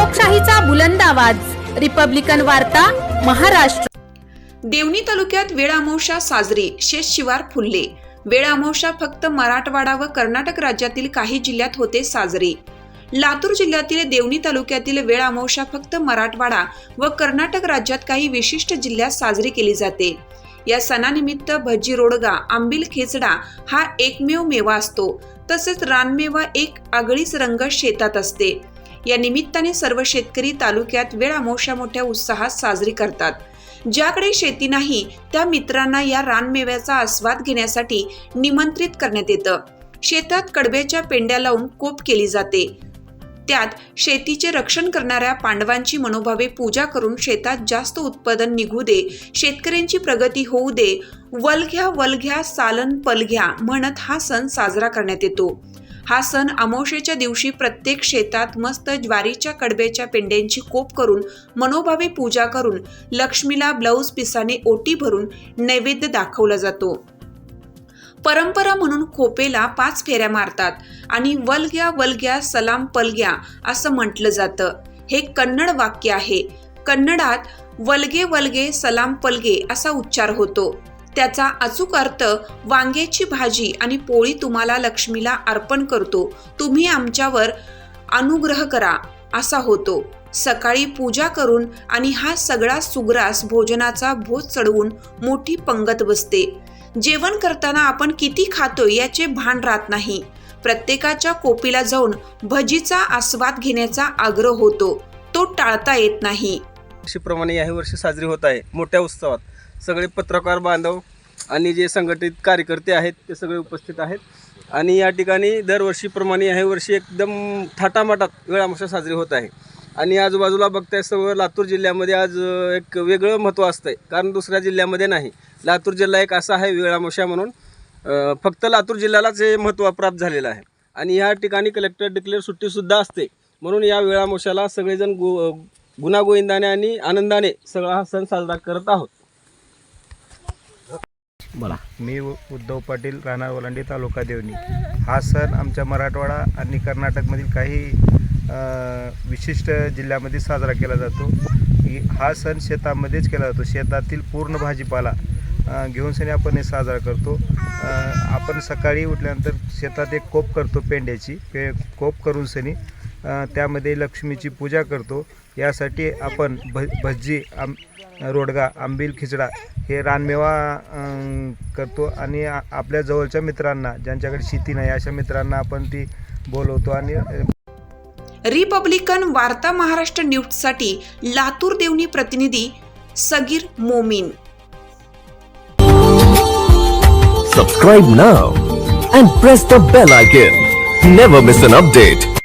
लोकशाहीचा बुलंद आवाज, रिपब्लिकन वार्ता, महाराष्ट्र। देवणी तालुक्यात वेळ अमावस्या साजरी, शेत शिवार फुलले। वेळ अमावस्या फक्त मराठवाडा व कर्नाटक राज्यातील काही जिल्ह्यात होते साजरी। लातूर जिल्ह्यातील देवणी तालुक्यातील वेळ अमावस्या फक्त मराठवाडा व कर्नाटक राज्यात काही विशिष्ट जिल्ह्यात साजरी केली जाते। या सणानिमित्त भजी रोडगा, आंबील खेचडा हा एकमेव मेवा असतो। तसेच रानमेवा एक आगळीच रंगत शेतात असते। या निमित्ताने सर्व शेतकरी तालुक्यात वेळ अमावस्या मोठ्या उत्साहात साजरी करतात। ज्याकडे शेती नाही त्या मित्रांना या रानमेव्याचा आस्वाद घेण्यासाठी निमंत्रित करण्यात येतं। शेतात कडब्याच्या पेंड्या लावून कोप केली जाते। त्यात शेतीचे रक्षण करणाऱ्या पांडवांची मनोभावे पूजा करून शेतात जास्त उत्पादन निघू दे, शेतकऱ्यांची प्रगती होऊ दे, वलघ्या वलघ्या सालन पलघ्या म्हणत हा सण साजरा करण्यात येतो। हा सण अमावस्येच्या दिवशी प्रत्येक शेतात मस्त ज्वारीच्या कडब्याच्या पेंड्यांची कोप करून मनोभावे पूजा करून लक्ष्मीला ब्लाऊज पिसाने ओटी भरून नैवेद्य दाखवला जातो। परंपरा म्हणून खोपेला 5 फेऱ्या मारतात आणि वलग्या वलग्या सलाम पलग्या असं म्हटलं जातं। हे कन्नड वाक्य आहे। कन्नडात वलगे वलगे सलाम पलगे असा उच्चार होतो। त्याचा अचूक अर्थ वांग्याची भाजी आणि पोळी तुम्हाला लक्ष्मीला अर्पण करतो, तुम्ही आमच्यावर अनुग्रह करा असा होतो। सकाळी पूजा करून आणि हा सगळा सुग्रास भोजनाचा भोज चढवून मोठी पंगत बसते। जेवण करताना आपण किती खातोय याचे भान राहत नाही। प्रत्येकाच्या कोपीला जाऊन भजीचा आस्वाद घेण्याचा आग्रह होतो, तो टाळता येत नाही। प्रमाणे याही वर्षी साजरी होत आहे मोठ्या उत्सवात। सगळे पत्रकार बांधव आणि जे संघटित कार्यकर्ते आहेत ते सगळे उपस्थित आहेत आणि या ठिकाणी दरवर्षीप्रमाणे याही वर्षी एकदम थाटामाटात वेळ अमावस्या साजरी होत आहे। आणि आजूबाजूला बघताय सर्व लातूर जिल्ह्यामध्ये आज एक वेगळं महत्त्व असतंय, कारण दुसऱ्या जिल्ह्यामध्ये नाही। लातूर जिल्हा एक असा आहे वेळ अमावस्या म्हणून फक्त लातूर जिल्ह्यालाच हे महत्त्व प्राप्त झालेलं आहे। आणि या ठिकाणी कलेक्टर डिक्लेअर सुट्टीसुद्धा असते, म्हणून या वेळ अमावस्याला सगळेजण गुणागोविंदाने आणि आनंदाने सगळा हा सण साजरा करत आहोत। बोला। मी उद्धव पाटील, राहणार ओलांडी, तालुका देवणी। हा सण आमच्या मराठवाडा आणि कर्नाटकमधील काही विशिष्ट जिल्ह्यामध्ये साजरा केला जातो। हा सण शेतामध्येच केला जातो। शेतातील पूर्ण भाजीपाला घेऊन सणी आपण हे साजरा करतो। आपण सकाळी उठल्यानंतर शेतात एक कोप करतो पेंड्याची, कोप करून सणी त्यामध्ये लक्ष्मीची पूजा करतो। यासाठी आपण भजी रोडगा, आंबील खिचडा हे रानमेवा करतो आणि आपल्या जवळच्या मित्रांना, ज्यांच्याकडे शेती नाही अशा मित्रांना आपण ती बोलवतो। आणि रिपब्लिकन वार्ता महाराष्ट्र न्यूजसाठी लातूर देवणी प्रतिनिधी Sagir Momin. Subscribe now and press the bell icon. Never miss an update.